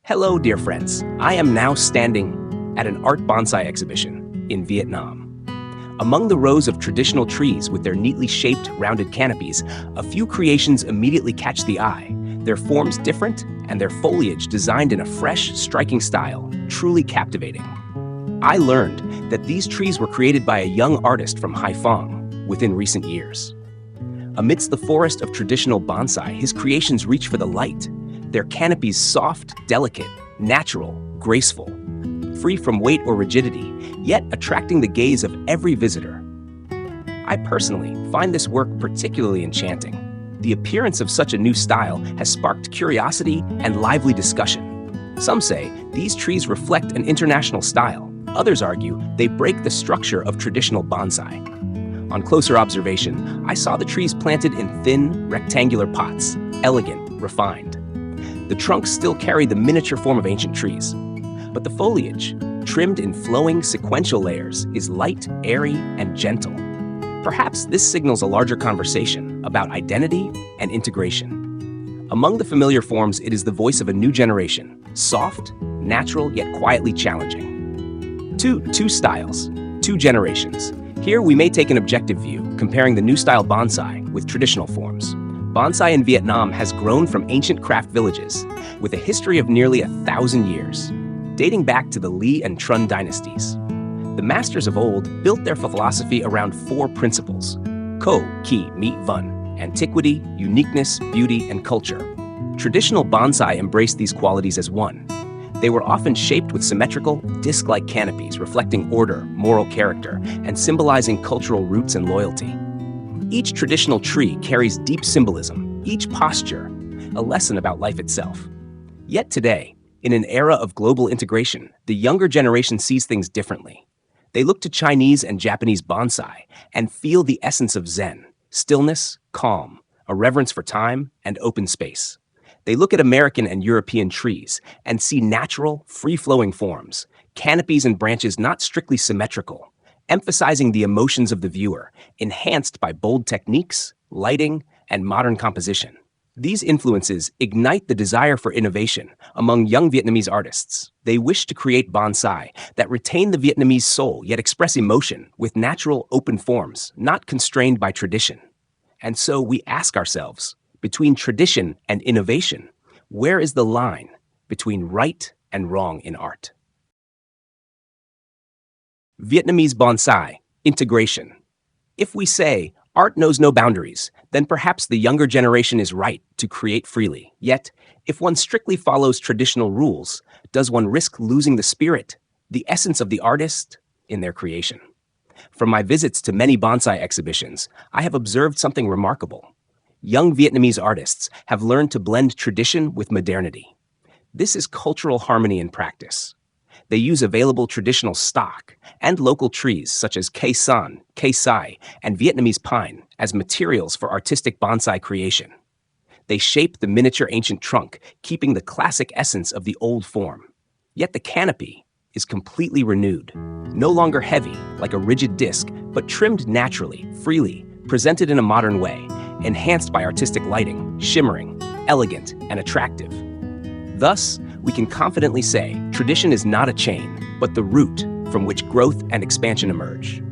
Hello, dear friends. I am now standing at an art bonsai exhibition in Vietnam. Among the rows of traditional trees with their neatly shaped, rounded canopies, a few creations immediately catch the eye, their forms different and their foliage designed in a fresh, striking style, truly captivating. I learned that these trees were created by a young artist from Haiphong within recent years. Amidst the forest of traditional bonsai, his creations reach for the light, their canopies soft, delicate, natural, graceful, free from weight or rigidity, yet attracting the gaze of every visitor. I personally find this work particularly enchanting. The appearance of such a new style has sparked curiosity and lively discussion. Some say these trees reflect an international style. Others argue they break the structure of traditional bonsai. On closer observation, I saw the trees planted in thin, rectangular pots, elegant, refined. The trunks still carry the miniature form of ancient trees, but the foliage, trimmed in flowing sequential layers, is light, airy, and gentle. Perhaps this signals a larger conversation about identity and integration. Among the familiar forms, it is the voice of a new generation, soft, natural, yet quietly challenging. Two styles, two generations. Here we may take an objective view, comparing the new style bonsai with traditional forms. Bonsai in Vietnam has grown from ancient craft villages with a history of nearly 1,000 years, dating back to the Li and Trun dynasties. The masters of old built their philosophy around four principles: Ko, Ki, Mi, Vun, antiquity, uniqueness, beauty, and culture. Traditional bonsai embraced these qualities as one. They were often shaped with symmetrical, disc-like canopies reflecting order, moral character, and symbolizing cultural roots and loyalty. Each traditional tree carries deep symbolism, each posture a lesson about life itself. Yet today, in an era of global integration, the younger generation sees things differently. They look to Chinese and Japanese bonsai and feel the essence of Zen, stillness, calm, a reverence for time, and open space. They look at American and European trees and see natural, free-flowing forms, canopies and branches not strictly symmetrical, emphasizing the emotions of the viewer, enhanced by bold techniques, lighting, and modern composition. These influences ignite the desire for innovation among young Vietnamese artists. They wish to create bonsai that retain the Vietnamese soul yet express emotion with natural, open forms, not constrained by tradition. And so we ask ourselves, between tradition and innovation, where is the line between right and wrong in art? Vietnamese bonsai, integration. If we say art knows no boundaries, then perhaps the younger generation is right to create freely. Yet, if one strictly follows traditional rules, does one risk losing the spirit, the essence of the artist in their creation? From my visits to many bonsai exhibitions, I have observed something remarkable. Young Vietnamese artists have learned to blend tradition with modernity. This is cultural harmony in practice. They use available traditional stock and local trees such as cây san, cây sai, and Vietnamese pine as materials for artistic bonsai creation. They shape the miniature ancient trunk, keeping the classic essence of the old form. Yet the canopy is completely renewed, no longer heavy like a rigid disc, but trimmed naturally, freely, presented in a modern way, enhanced by artistic lighting, shimmering, elegant, and attractive. Thus, we can confidently say tradition is not a chain, but the root from which growth and expansion emerge.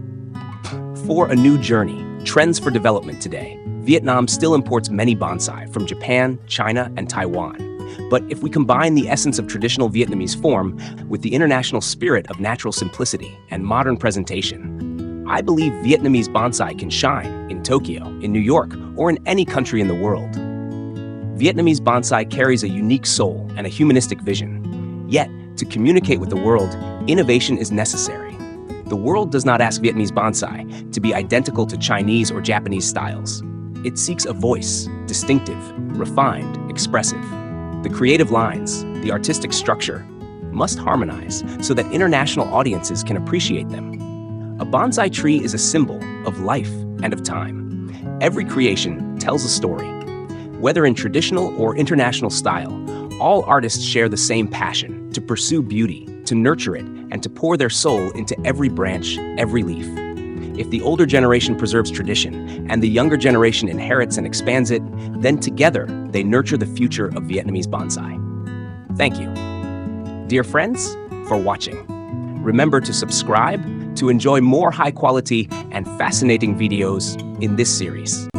For a new journey, trends for development today, Vietnam still imports many bonsai from Japan, China, and Taiwan. But if we combine the essence of traditional Vietnamese form with the international spirit of natural simplicity and modern presentation, I believe Vietnamese bonsai can shine in Tokyo, in New York, or in any country in the world. Vietnamese bonsai carries a unique soul and a humanistic vision. Yet, to communicate with the world, innovation is necessary. The world does not ask Vietnamese bonsai to be identical to Chinese or Japanese styles. It seeks a voice, distinctive, refined, expressive. The creative lines, the artistic structure, must harmonize so that international audiences can appreciate them. A bonsai tree is a symbol of life and of time. Every creation tells a story. Whether in traditional or international style, all artists share the same passion to pursue beauty, to nurture it, and to pour their soul into every branch, every leaf. If the older generation preserves tradition and the younger generation inherits and expands it, then together they nurture the future of Vietnamese bonsai. Thank you. dear friends, for watching. Remember to subscribe to enjoy more high-quality and fascinating videos in this series.